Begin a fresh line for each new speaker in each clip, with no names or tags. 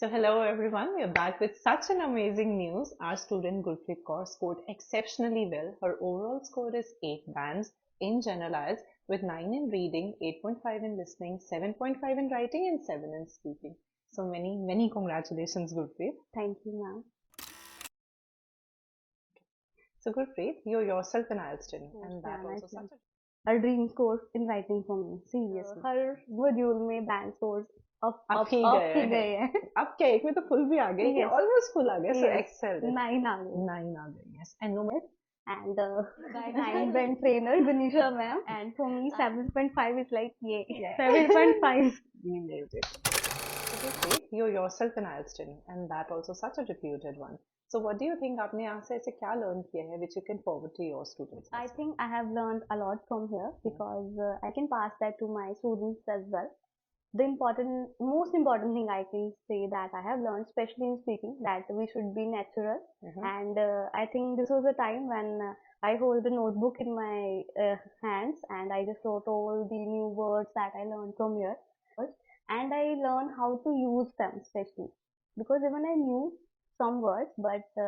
So hello everyone, we are back with such an amazing news. Our student Gurpreet Kaur scored exceptionally well. Her overall score is 8 bands in General IELTS with 9 in reading, 8.5 in listening, 7.5 in writing and 7 in speaking. So many congratulations Gurpreet.
Thank you, ma'am.
So Gurpreet, you're yourself an IELTS student and that
ma'am,
also such
a dream course in writing for me. Seriously. Her module में bank scores
up ही गए
हैं.
अब क्या एक में तो full भी आ गए
Yes.
almost full आ गए so
Yes.
excellent
9 आ गए.
9 आ गए yes and no matter
And by 9 band trainer Ganesha ma'am, and for me 7.5 is like yay. 7.5.
we made it. Okay, you're yourself an IELTS student and that also such a reputed one. So what do you think आपने यहाँ से ऐसे क्या learn किया है which you can forward to your students?
I think I have learned a lot from here because I can pass that to my students as well. The most important thing I can say that I have learned, especially in speaking, that we should be natural. And I think this was a time when I hold the notebook in my hands and I just wrote all the new words that I learned from here. And I learned how to use them, especially because even I knew some words, but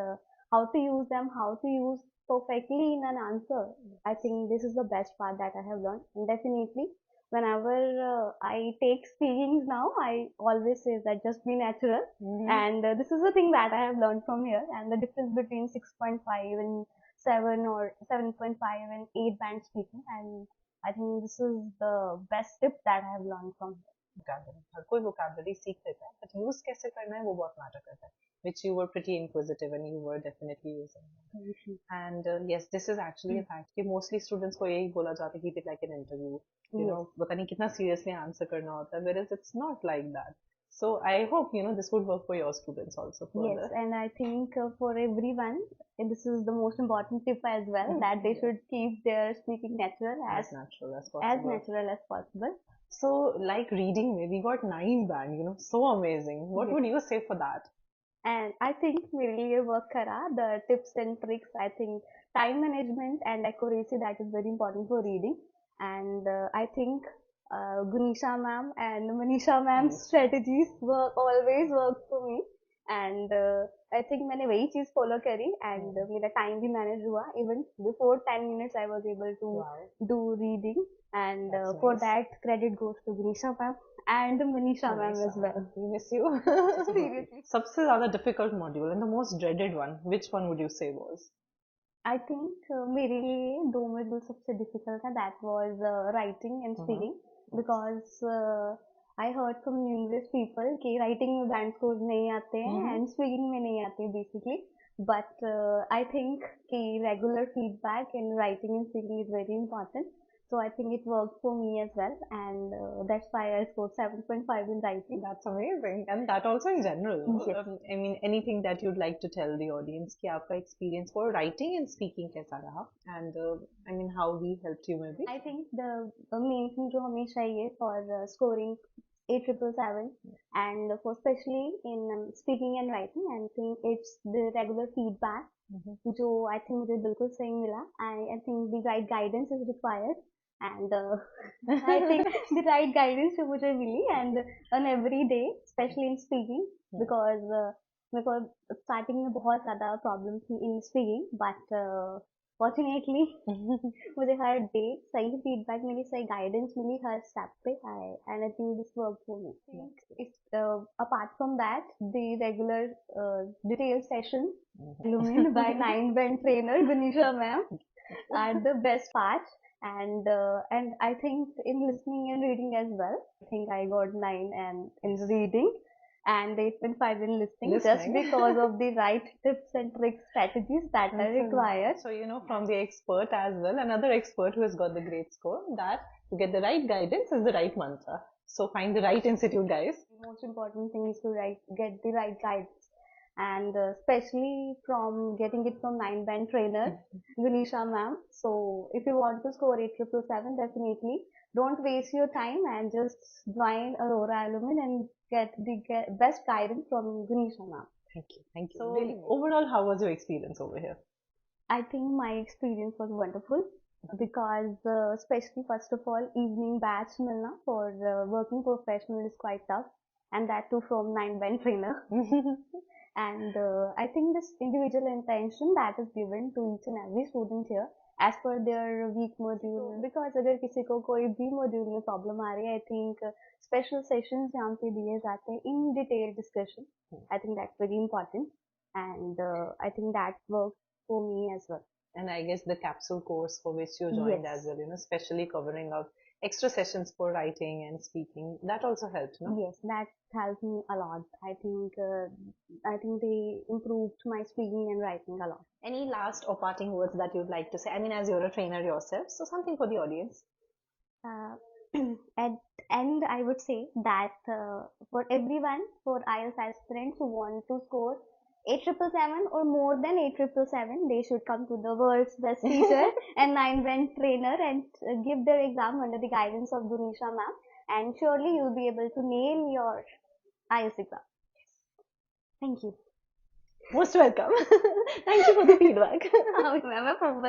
how to use them, how to use perfectly in an answer. I think this is the best part that I have learned. And definitely, whenever I take speakings now, I always say that just be natural. And this is the thing that I have learned from here. And the difference between 6.5 and 7 or 7.5 and 8 band speaking. And I think this is the best tip that I have learned from here.
हर कोई vocabulary सीख लेता है but use कैसे करना है वो बहुत matter करता है which you were pretty inquisitive and you were definitely using and yes this is actually a fact कि mostly students को यही बोला जाता है keep it like an interview you know पता नहीं कितना seriously answer करना होता है whereas it's not like that. So I hope this would work for your students also further.
Yes, and I think for everyone, this is the most important tip as well, that they should keep their speaking natural
as natural as possible. So like reading, we got 9 band, so amazing. What would you say for that?
And I think मेरे लिए work करा the tips and tricks. I think time management and accuracy, that is very important for reading. And I think Gunisha ma'am and Manisha ma'am's strategies always work for me. And I think मैंने वही चीज follow करी and मेरा time भी manage हुआ. Even before 10 minutes I was able to do reading, and for that credit goes to Gunisha ma'am and Manisha ma'am as well.
We miss you.
Seriously.
सबसे ज़्यादा difficult module and the most dreaded one, which one would you say was?
I think मेरे लिए दो module सबसे difficult था. That was writing and speaking, because I heard from numerous people कि writing में band scores नहीं आते हैं and speaking में नहीं आते basically. But I think कि regular feedback in writing and speaking is very important. So I think it worked for me as well, and that's why I scored 7.5 in writing.
That's amazing, and that also in general.
Yes.
I mean, anything that you'd like to tell the audience कि आपका experience for writing and speaking कैसा रहा, and I mean how we helped you maybe.
I think the main thing जो हमें चाहिए for scoring 8,777 and for especially in speaking and writing, I think it's the regular feedback. जो I think मुझे बिल्कुल सही मिला. I think the right guidance is required. And I think the right guidance जो मुझे मिली, and on every day, especially in speaking, because starting में बहुत ज़्यादा problem थी in speaking, but fortunately मुझे हर day सही feedback मिली, सही guidance मिली हर step पे, and I think this worked for me. It's apart from that, the regular detailed sessions illuminated by 9 band trainer Ganesha ma'am are the best part. And I think in listening and reading as well, I think I got 9 and in reading and 8.5 in listening, just because of the right tips and tricks strategies that are required.
So from the expert as well, another expert who has got the great score, that to get the right guidance is the right mantra. So find the right institute, guys.
The most important thing is to get the right guidance. And especially from getting it from 9 band trainer Ganesha ma'am. So if you want to score 8,777, definitely don't waste your time and just join Aurora Alumin and get the best guidance from Ganesha ma'am.
Thank you. So really, overall, how was your experience over here?
I think my experience was wonderful, because especially first of all, evening batch milna for working professional is quite tough. and that too from 9-band trainer. And I think this individual intention that is given to each and every student here as per their week module, because अगर किसी को कोई भी module में problem आ रही है, I think special sessions यहाँ पे दिए जाते हैं in detail discussion. I think that's very important, and I think that works for me as well.
And I guess the capsule course for which you joined
Yes.
as well, especially covering out extra sessions for writing and speaking, that also helped, no?
Yes, that helped me a lot. I think they improved my speaking and writing a lot.
Any last or parting words that you'd like to say? I mean, as you're a trainer yourself, so something for the audience.
Uh, at end, I would say that for everyone, for IELTS aspirants who want to score 8777 or more than 8777, they should come to the world's best teacher and 9-band trainer and give their exam under the guidance of Gunisha ma'am. And surely you'll be able to nail your IELTS exam. Thank you.
Most welcome. Thank you for the feedback.
No problem.